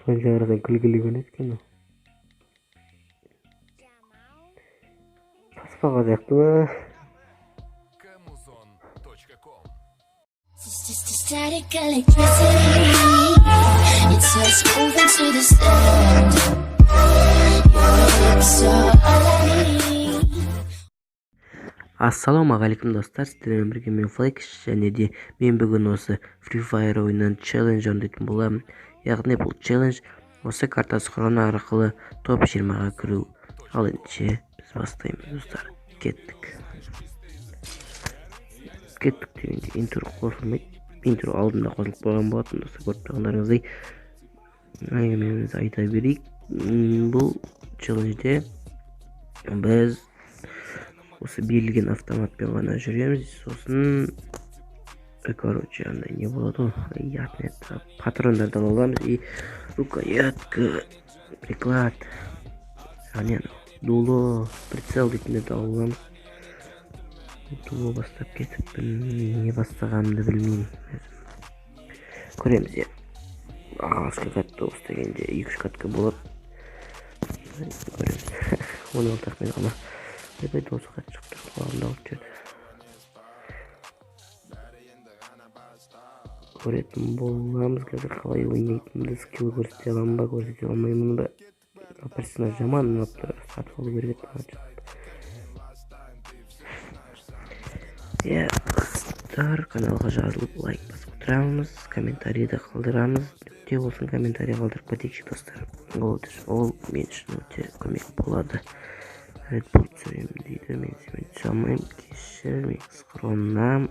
Penjaradan күлгілі екен. Таспаға жақты ма? It's just a static electricity. It's us moving to the sound. You're so all I need. Ассалаумағалейкум достар, сіздермен бірге мен Flex және де мен бүгін осы Free Fire ойынын челлендж орындайтын боламын. Яғни бұл челлендж осы картасы құраны арқылы топ 20-ға кіру. Ал ендеше біз бастаймыз достар. Кеттік дегенде интро қосылмайды. Интро алдында қосылып қойған болатын достар, көріп тұрғандарыңыздай. Әңгімемізді айта берейік. Бұл челленджде біз осы берілген автоматпен ғана жүреміз. Сосын короче, андай не болады ғой, патрондарды аламыз и рукоятка, приклад, дуло, прицел дейтіндерді аламыз. Дуло бастап кетіппін, не бастағанымды білмеймін. Көреміз. Ағашқа қатты осы дегенде 2-3 қатқа болады. Көреміз. Оны алтақпен ғана Бәй досы қатты шықты, құлағымда алып жүрді. Көретін боламыз, қазір қалай ойнайтынымды скилл көрсете аламын ба, көрсете алмаймын ба. Персонаж жаман ұнап тұр, сатып алу керек еді. Достар, каналға жазылып лайк басып отырамыз, комментарийді қалдырамыз. Нүкте болсын комментарий қалдырып кетейікші достар. Ол мен үшін өте көмек болады. Red Bull түсіремін дейді, мен семен түсе алмайым. Кешір, мен қысқыронам.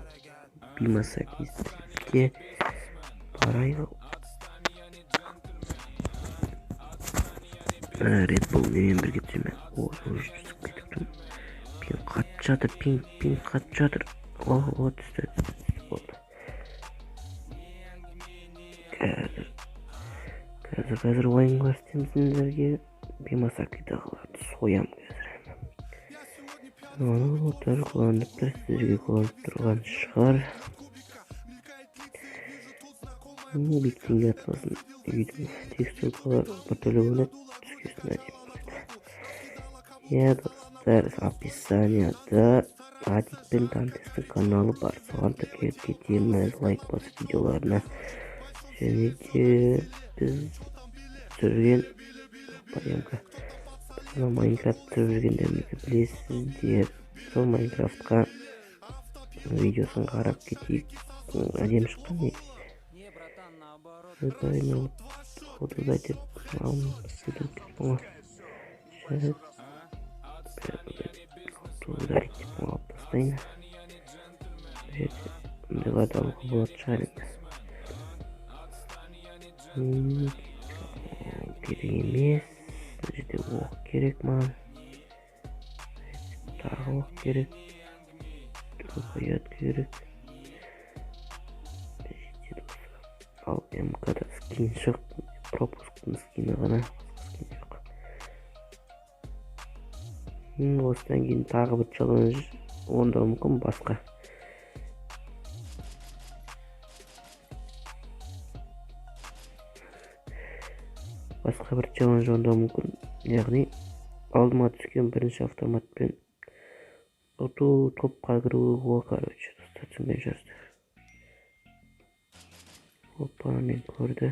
Бимасакистікке барайғы. Red Bull немен бірге түсемен. Түсіп кетіп тұрмын. Пин қатып жатыр, пин қатып жатыр. Түсті болды. Қазір ойын көрсетеміздерге Бимасакиді қалады, соям қазір. Отыр құланып тұр, сіздерге құланып тұрған шығар. Бектенге атпасын, үйдің текстуркалар біртөлі бөлет, түскесін әдем. Достар, описанияда Адик пен Дантестің каналы бар, соған тіркеліп кетеміз, лайк басып видеоларына. Және де біз түсірген Майнкрафт түсіргендерімізді білесіздер. Сол Майнкрафтқа видеосын қарап кетейік. Әдем шыққан не? Фотода деп ссылканы алып тастайын. Бұндайларды алуға болады шығар енді. Керек емес. Бұл жерде оқ керек маған. Тағы оқ керек. Рукоят керек. Ал МК-да скин жоқ. Пропусктың скині ғана. Скин жоқ. Осыдан кейін тағы бір челлендж орындау мүмкін басқа. Басқа бір челлендж орындау мүмкін. Яғни алдыма түскен бірінші автоматпен топқа кіруге, короче, түсінген шығарсыздар. Опа, мен көрді.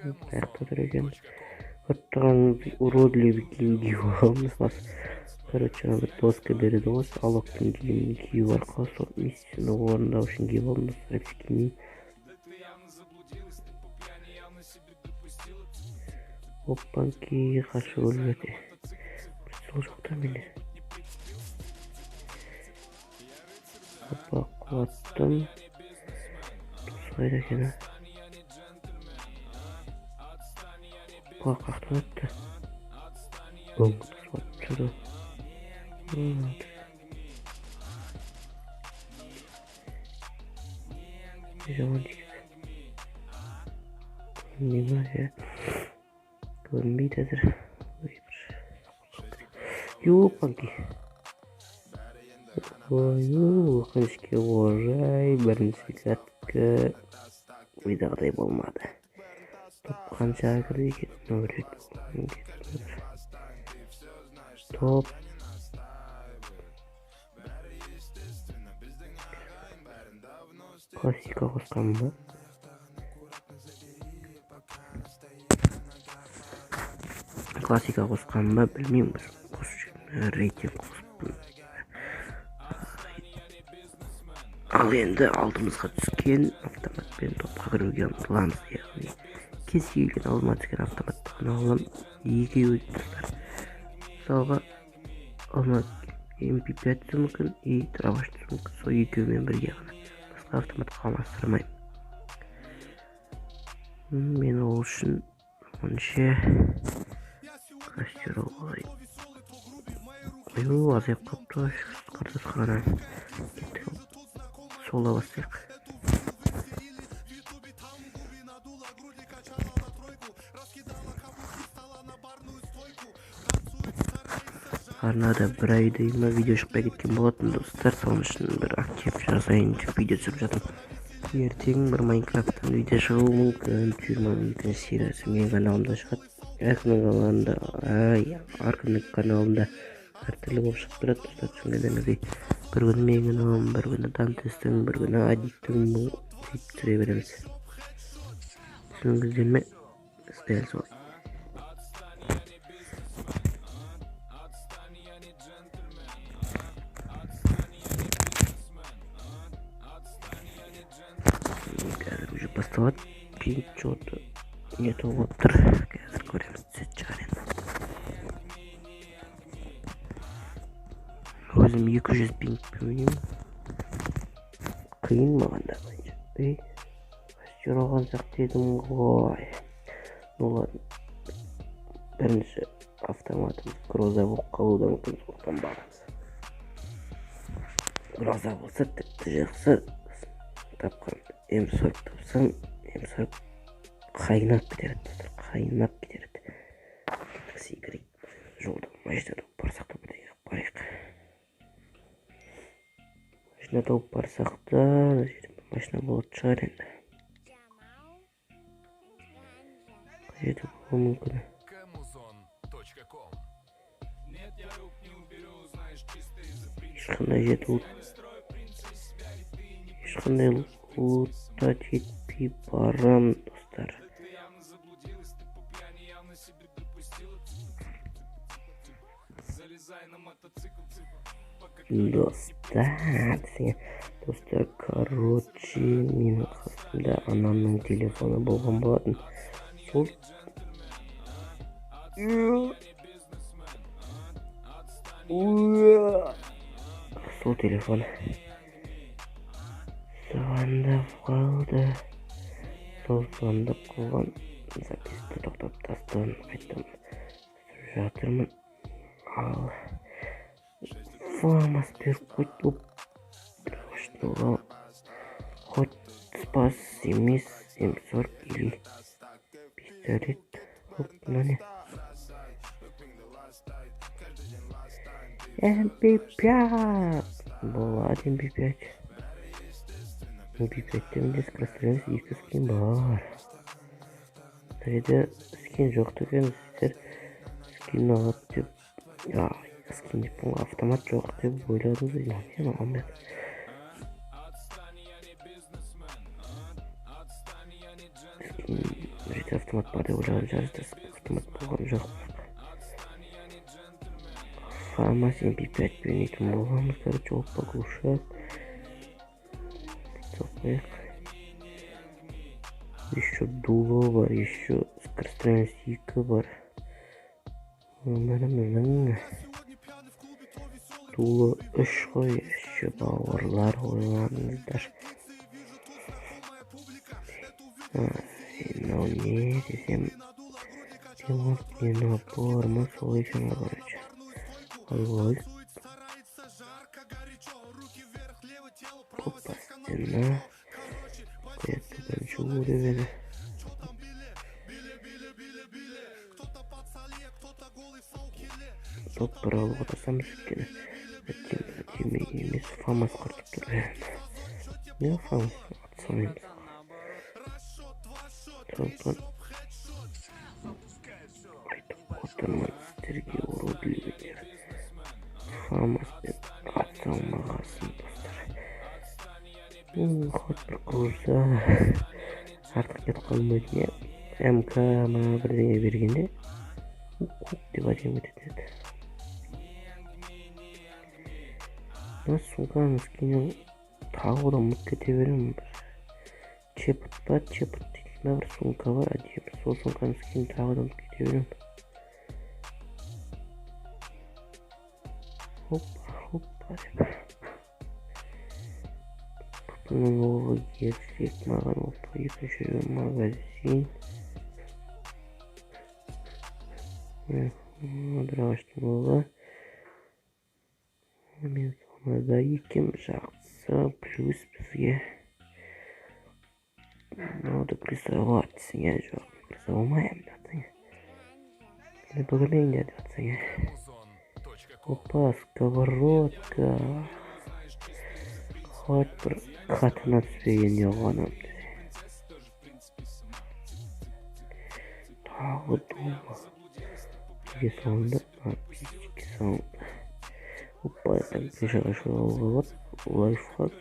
Аяқта тұр екен. Көрттіғаныңыз уродливый киім киіп аламыз. Короче, ана бір доска береді ғой, алоқтың киімін киіп арқылы сол миссияны орындау үшін киіп алдым. Әйтсе кимеймін. Оппанки, қашы өлгеде. Сол жоқта менде. Опа, құлаттым. Сойда екен. Опа, қақтан өтті. Оңғыт сұлап жүрді. Жаман дегіз. Көрінбей ма, көрінбейді әзір. Ёпанки. Өкінішке орай бірінші катка ойдағыдай болмады. Топ қанша кірді екен? Топ классика қосқан ба? Классика қосқан ба? Білмеймін. Рейтинг қоспын. Ал енді алдымызға түскен автоматпен топқа кіруге ұмтыламыз. Яғни кез келген алдыма түскен автоматты ғана аламын. Екеуі достар. Мысалға алмат MP5 мүмкін, трабаш мүмкін. Сол екеуімен бірге ғана. Басқа автоматқа алмастырмаймын. Мен ол үшін онша кастер алғай. Азайып қапты. Қырдыз қана. Сола бастайық. Арнада бір айдай ма видео шықпай кеткен болатын достар. Соның үшін бір актив жазайын деп видео түсіріп жатырмын. Ертең бір Майнкрафттан видео шығуы мүмкін. 22 сериясы менің каналымда шығады. Әркімнің каналында әртүрлі болып шығып тұрады достар. Түсінгендеріңіздей. Bir күні менің каналым, бір күні Дантестің, бір күні Адиктің сөйтіп түсіре береміз. Түсінгіздер ме? Дәл солай. Қазір уже басталады. Пинг что-то не толып отыр. Қазір көреміз, сөз шығар енді. Өзім 200 пингпен ойнаймын. Қиын маған да қойынша. Кастер алған сияқты едім ғой. Ладно. Бірінші автоматымыз гроза болып қалуы мүмкін, сондықтан бағамыз. Гроза болса тіпті жақсы. Тапқан М40 тапсам, М40 қайнап кетереді достар. Қайнап кетереді. Секірейік. Жолда машинада барсақ та бірдеңе барайық. Машина тауып барсақ та, машина болады шығар енді. Қажеті болуы мүмкін. Ешқандай лутта жетпей барам достар. Достар, короче, менің қасымда анамның телефоны болған болатын. Сол телефон звондап қалды. Сол звондап қалған записті тоқтап тастадым. Қайтам жатырмын. Ал фамас беріп қойды. Хоть спас емес М40 или пистолет. Міне MP5 болады. MP5-те менде скорострельность 2 скин бар. Дәреде скин жоқ деген сіздер скин алады деп, скин деп автомат жоқ деп ойладыңыз. Мен алмайды. Скин автомат бар деп ойладым, жарыста автомат болған жоқ. Фамас MP5 бенейтін болғанымыз, короче, ол поглушат. Еще дуло бар, еще скорострельность 2 бар. Өміріміздің дуло 3 қой, еще бауырлар ойладыңыздар. Мынау не десем, набор ма, сол екен, короче. Ой. Опа, стена. Это бірінші уровень. Топ бір алуға тасамыз өйткені. Әдемі емес фамас құртып тұр. Не фамас атсамаймыз. Сондықтан айтып отырмын сіздерге уродливый фамаспен атсалмағасын достар. Хоть бір қылса артық кетіп қалмайды. МК ма бірдеңе бергенде көк деп әдем өтеді. Сумканы скинем тағы одан мұт кете беремін. Чепіт па, чепіт дейтін бір сумка бар әдем. Сол сумканы скинем тағы одан мұт кете беремін. Хоппа деп. Бұның оғы ерсек маған опа екінші магазин. Драғаштың оғы. Мен сонада екем жақсы плюс бізге. Надо плюсовать сіңе жоқ. Плюсовамайым жатсың. Келі бұғылейін деді жатсың. Опа, сковородка. Хоть бір қатына түспеген жоғаным. Тағы дума. Пиге салынды. Пиге салынды. Опа, так бежала вот лайфхак.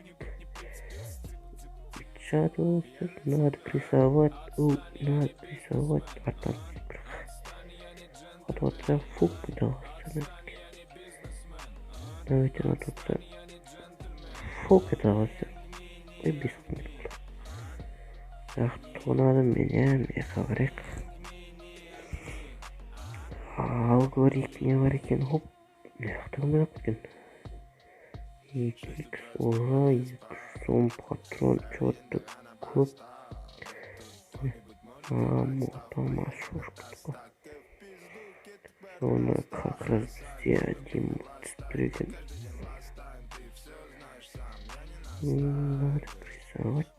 Печатался, надо прессовать, надо прессовать, а там вот фук пытался. Давайте на тут фук пытался. И без кнопки. Так, то надо меняем и говорить. Алгоритм не варикин, хоп. Яқтығымын өткен. 2x оға 2 патрон чөтті көп. Мотама шошқытқа. Соны как раз бізде один түстіреген. Надо прессовать.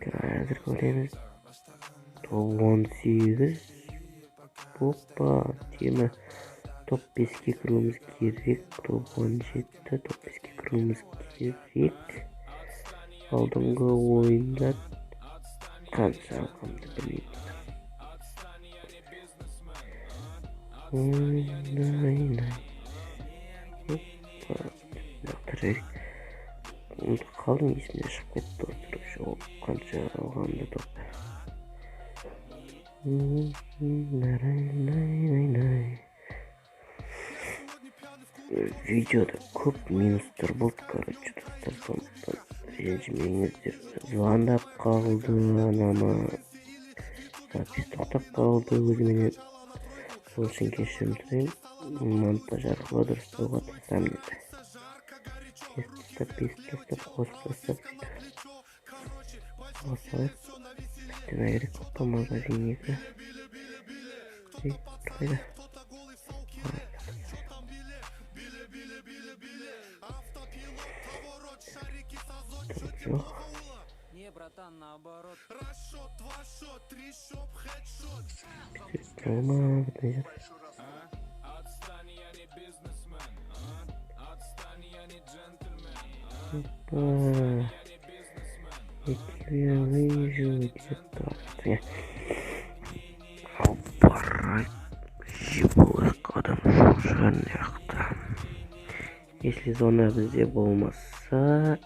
Қазір көреміз. 18. Опа, тема топ 5-ке кіруіміз керек. Топ 17, топ 5-ке кіруіміз керек. Алдыңғы ойында қанша алғамды білмеймін. Опа, дақтырайық. Қалдың есімде шығып кетті достар. Жоқ, қанша алғамды топ. Видеода көп минустар болды, короче, достар, сондықтан ренжімеңіздер. Звондап қалды анама, запись тоқтап қалды өзіменен. Сол үшін кешірім сұраймын. Монтаж арқылы дұрыстауға тырысамын деді. Тастап, қосып тастап сөйтіп. Осылай біттен айырық қопа магазин екі. Бір қайда. Жоқ. Болма, бұдан жат. Опа. Я тебя вижу где-то. Опа, жибылық қадам шошқан жақта. Если зона бізде болмаса,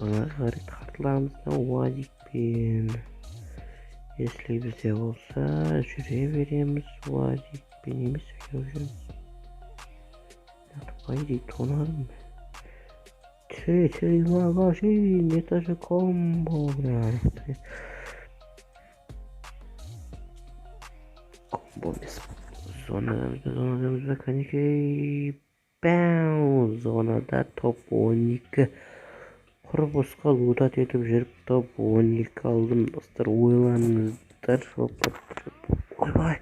ona ғарит қартыламызда уазикпен. Если бізде болса, жүре береміз уазикпен емес өйеужен. По идее, тонарым. Третий магазин, это же комбо, блядь. Комбо без зонада канекей. Бәу, зонада топ 12. Құрбысқа лутат етіп жүріп топ 12 алдым, достар, ойланыңыздар. Ойбай,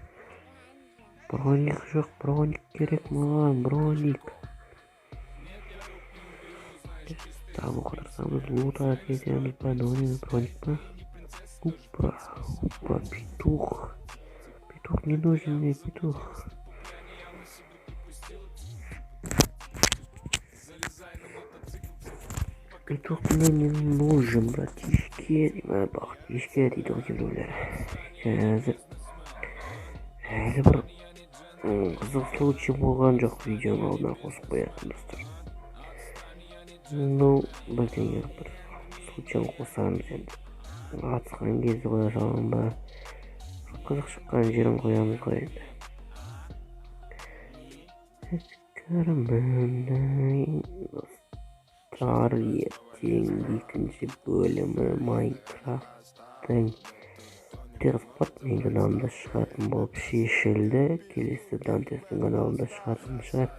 броник жоқ, броник керек маған, броник. Табу қыдырсамыз лутат етеміз ба, донен броник па? Опа, петух. Петух не нужен мне, петух. И тут мне не нужен, братишки. Братишки, дейді ғой кейбіреулер. Қазір әлі бір қызық случай болған жоқ, видеоның алдына қосып қоятын достар. Ну, бірдеңе бір случайын қосамыз енді. Атысқан кезде қоя салам ба, қызық шыққан жерін қоямыз ғой енді. Достар, ертең екінші бөлімі Майнкрафттың Терспот мен каналында шығатын болып шешілді. Келесі Дантестің каналында шығатын шығар.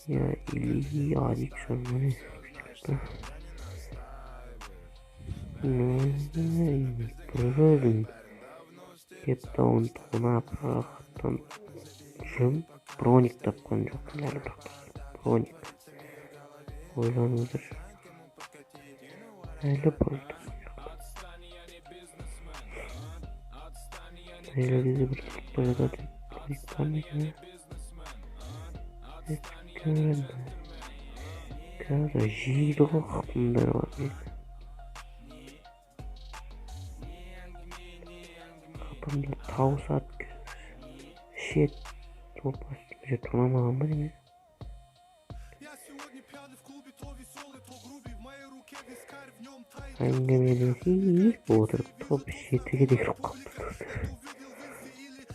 Я или Арик шығар. Көрдім. Кептауын тонап рахаттан жым. Броник тапқан жоқпын әлі бірақ. Броник. Ойланыңыздар. Әлі броник тапқан жоқпын. Әлі кезде бір тұлып бәрі броник бар ма екен? Қазір жейді ғой қапымдар бар еді. Қапымда таусат шет топас уже тонамаған ба деме? Әңгімелесейік отырып топ шетіге де кіріп қапты.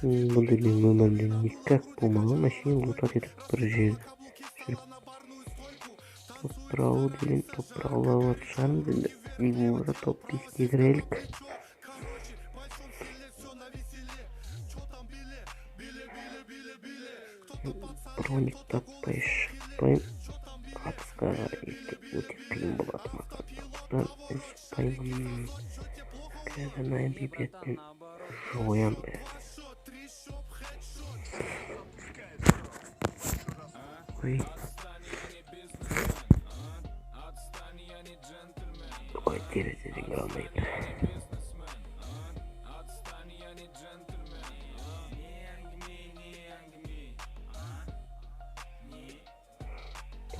Бұндай мен өмірімде никак болмаған машин лутат етіп бір жерді жүріп топ-тұрауы деген топ-тұраулауға шығармыз енді. Ең болмаса топ-листке кірелік. Броник таппай шықпайым. Атысқа өте қиын болады маған. Шықпаймын. Қазір бейбеттен жоям бәрі. Ой, терезеден кіре алмаймын.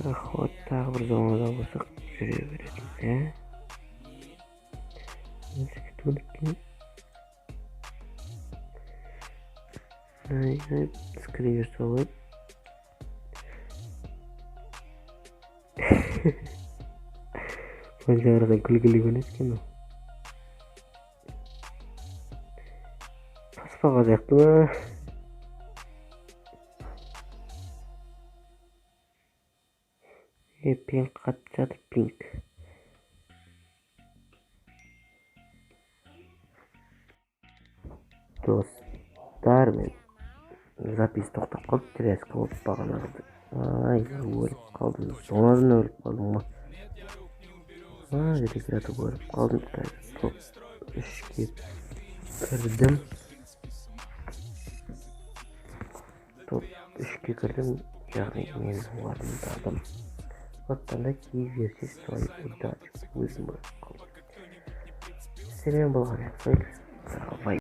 Хоть тағы бір зонада болсақ жүре беретінбіз, ә? Өзікі төліккен. Скривер салайып. Сонша арадан күлгілі көрінеді екен ол. Таспаға жақты ма? Пинк қатып жатыр, пинк. Достар, мен запись тоқтап қалды, тряска болып бағанағыды. Ай, өліп қалдым. Сонадан өліп қалдым ма? Регистратор өліп қалдым. Топ 3-ке кірдім. Топ 3-ке кірдім. Яғни мен орындадым. Оттанда кей версия свою удачу өзім өліп қалдым. Сәлем болған.